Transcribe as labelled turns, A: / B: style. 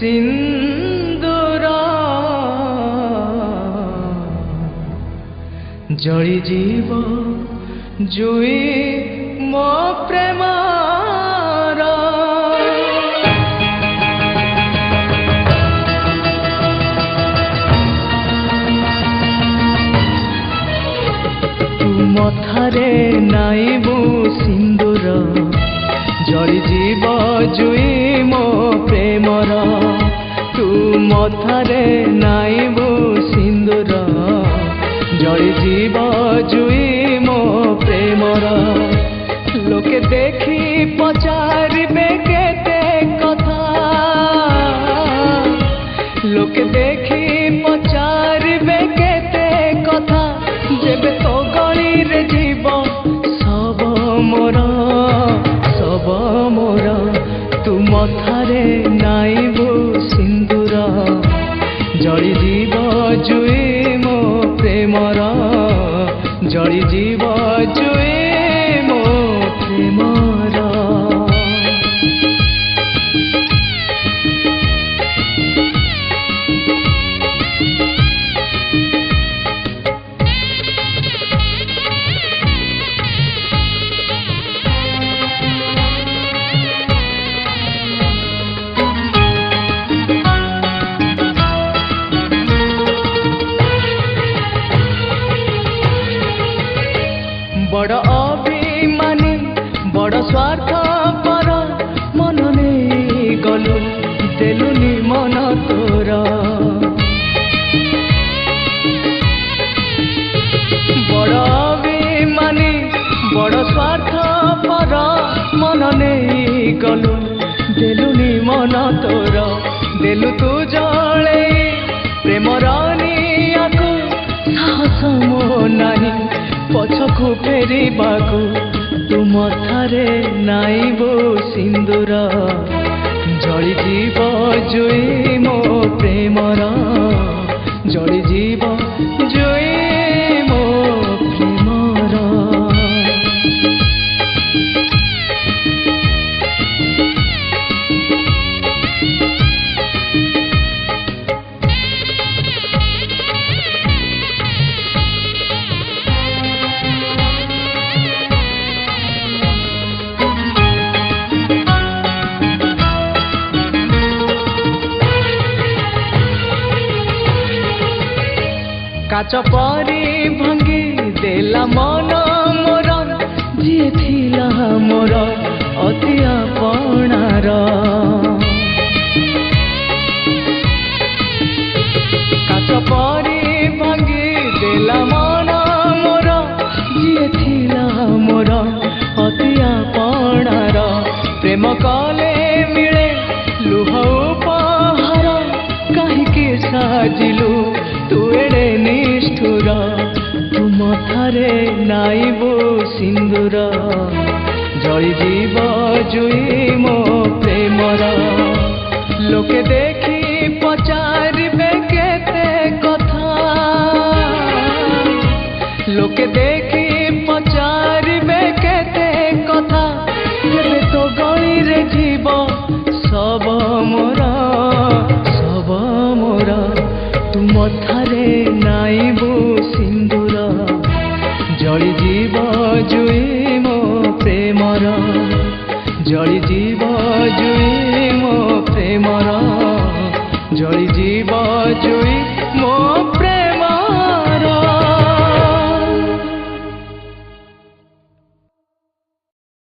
A: सिंदूर जଳି जीव जुई मो प्रेमार तू मथारे नाइबू सिंदूर जଳି जीव जुई मो प्रेमर तू मथारे नाइबू सिंदूर जଳି जीव जुई मो प्रेमर लोके देखी पचारिबे केते कथा लोके देखी पचारिबे केते कथा जेबे तो गली रे जीव सब मोर तू मथारे नाइबू सिंदूर जଳି जीव जुई मो प्रेमर जଳି जीव जुई मो प्रेमर बड़ अभिमानी बड़ स्वार्थ पर मन नहीं गलु देलुनी मन तोर बड़ अभिमानी बड़ स्वार्थ पर मन नहीं गलु देलुनी मन तोर देलु तू जले प्रेम रानिया को साहस मो नहीं पछकु फेरी बागु तू मथारे नाइबो सिंदूर जଳି जीव जुई मो प्रेमर जଳି जीव जुई मो प्रेमर काच परी भंगी देला मन मोर जी थिला मोर अति आपणार काच परी भंगी देला मन मोर जी थिला मोर अति आपणार प्रेम कले मिले लुह उपहार काहिके साजिलु तू एड़े निष्ठुर तू मथारे नाइबू सिंदूर जଳି जीव जुई मो प्रेमर लोके देखी पचारिबे केते कथा लोके देखी पचारिबे केते कथा जेबे तो गली रे जीव सब मोर तू मथारे नाइबू सिंदूर जଳି जीव जुई मो प्रेमर जଳି जीव जुई मो प्रेमर जଳି जीव जुई मो